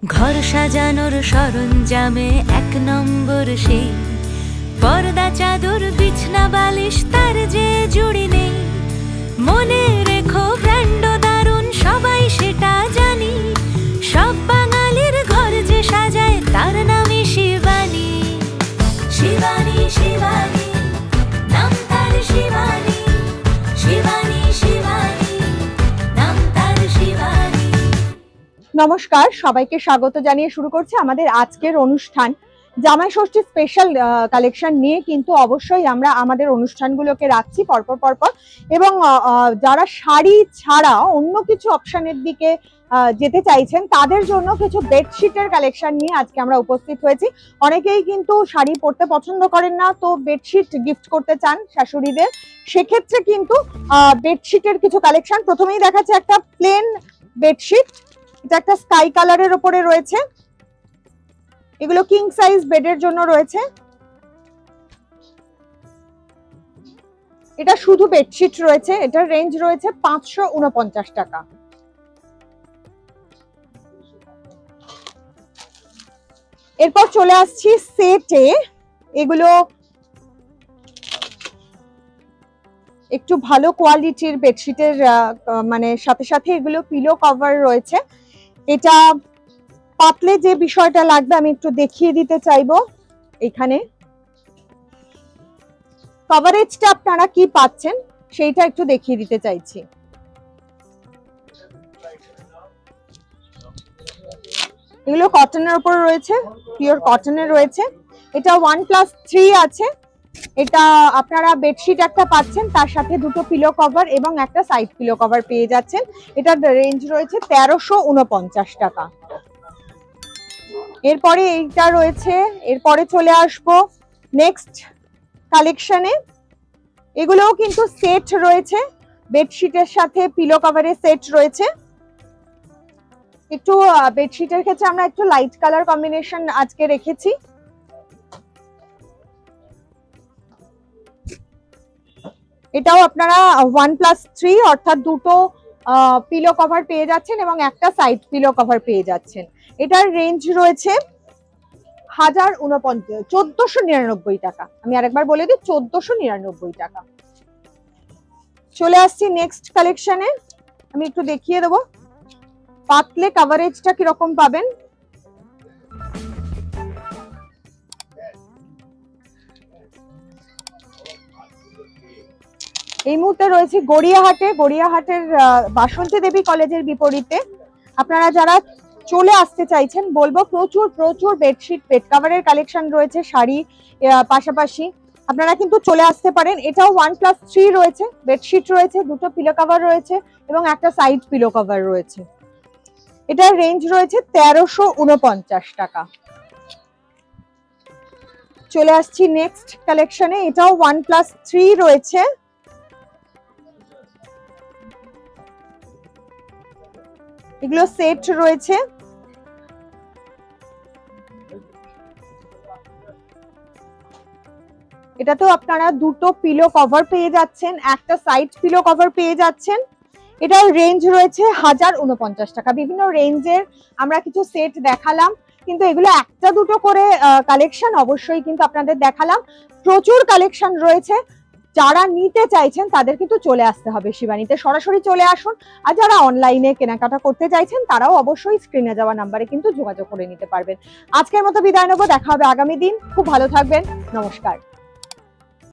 ঘর সাজানোর সরঞ্জামে এক নম্বর সেই পর্দা, চাদর, বিছনা, বালিশ, তার যে জুড়ি নেই। মনে রেখো ব্র্যান্ড দারুণ, সবাই সেটা জানি। সব বাঙালির ঘর যে সাজায় তার নামই শিবানী। শিবানী শিবানী নাম তার শিবানী। শিবানী শিবানী নাম তার শিবানী। নমস্কার, সবাইকে স্বাগত জানিয়ে শুরু করছি আমাদের আজকের অনুষ্ঠান। জামাই ষষ্ঠী স্পেশাল কালেকশন নিয়ে কিন্তু অবশ্যই আমরা আমাদের অনুষ্ঠানগুলোকে রাখছি পরপর এবং যারা শাড়ি ছাড়া অন্য কিছু অপশনের দিকে যেতে চাইছেন তাদের জন্য কিছু বেডশিটের কালেকশন নিয়ে আজকে আমরা উপস্থিত হয়েছি। অনেকেই কিন্তু শাড়ি পরতে পছন্দ করেন না, তো বেডশিট গিফট করতে চান শাশুড়িদের, সেক্ষেত্রে কিন্তু বেডশিটের কিছু কালেকশন। প্রথমেই দেখাচ্ছে একটা প্লেন বেডশিট, এটা একটা স্কাই কালারের উপরে রয়েছে। এগুলো কিং সাইজ বেডের জন্য রয়েছে। এটা শুধু বেডশিট রয়েছে, এটার রেঞ্জ রয়েছে 549 টাকা। এরপর চলে আসছি সেটে। এগুলো একটু ভালো কোয়ালিটির বেডশিটের মানে সাথে সাথে এগুলো পিলো কভার রয়েছে। এটা পাতলে যে বিষয়টা লাগবে আমি একটু দেখিয়ে দিতে চাইবো। এখানে কভারেজটা আপনারা কি পাচ্ছেন সেইটা একটু দেখিয়ে দিতে চাইছি। এগুলো কটনের উপর রয়েছে, পিওর কটনের রয়েছে। এটা 1+3 আছে। এটা আপনারা বেডশিট একটা পাচ্ছেন, তার সাথে দুটো পিলো কভার এবং একটা সাইড পিলো কভার পেয়ে যাচ্ছেন। এটার রেঞ্জ রয়েছে 1349 টাকা। এরপরে এইটা রয়েছে। এরপরে চলে আসবো নেক্সট কালেকশনে। এগুলোও কিন্তু সেট রয়েছে, বেডশিটের সাথে পিলো কভারের সেট রয়েছে। একটু বেডশিটের ক্ষেত্রে আমরা একটু লাইট কালার কম্বিনেশন আজকে রেখেছি। এটাও আপনারা 1+3 অর্থাৎ দুটো পিলো কভার পেয়ে যাচ্ছেন এবং একটা সাইড পিলো কভার পেয়ে যাচ্ছেন। এটার রেঞ্জ রয়েছে 1499 টাকা। আমি আরেকবার বলে দিই, 1499 টাকা। চলে আসছি নেক্সট কালেকশনে। আমি একটু দেখিয়ে দেবো পাতলে কভারেজটা কিরকম পাবেন। এই মুহূর্তে রয়েছে গড়িয়াহাটের বাসন্তী দেবী কলেজের বিপরীতে। আপনারা যারা চলে আসতে চাইছেন বলবো প্রচুর বেডশিট, বেড কভারের কালেকশন রয়েছে, শাড়ি পাশাপাশি আপনারা কিন্তু চলে আসতে পারেন। এটাও 1+3 রয়েছে, বেডশিট রয়েছে, দুটো পিলো কভার রয়েছে এবং একটা সাইড পিলো কভার রয়েছে। এটার রেঞ্জ রয়েছে 1349 টাকা। চলে আসছি নেক্সট কালেকশনে। এটাও 1+3 রয়েছে। এগুলো সেট রয়েছে। এটাতেও আপনারা দুটো পিলো কভার পেয়ে যাচ্ছেন, একটা সাইড পিলো কভার পেয়ে যাচ্ছেন। এটার রেঞ্জ রয়েছে 1049 টাকা। বিভিন্ন রেঞ্জের আমরা কিছু সেট দেখালাম, কিন্তু এগুলো একটা দুটো করে কালেকশন অবশ্যই কিন্তু আপনাদের দেখালাম। প্রচুর কালেকশন রয়েছে। যারা নিতে চাইছেন তাদের কিন্তু চলে আসতে হবে শিবানীতে, সরাসরি চলে আসুন। আর যারা অনলাইনে কেনাকাটা করতে চাইছেন তারাও অবশ্যই স্ক্রিনে যাওয়া নাম্বারে কিন্তু যোগাযোগ করে নিতে পারবেন। আজকের মতো বিদায় নেবো, দেখা হবে আগামী দিন। খুব ভালো থাকবেন, নমস্কার।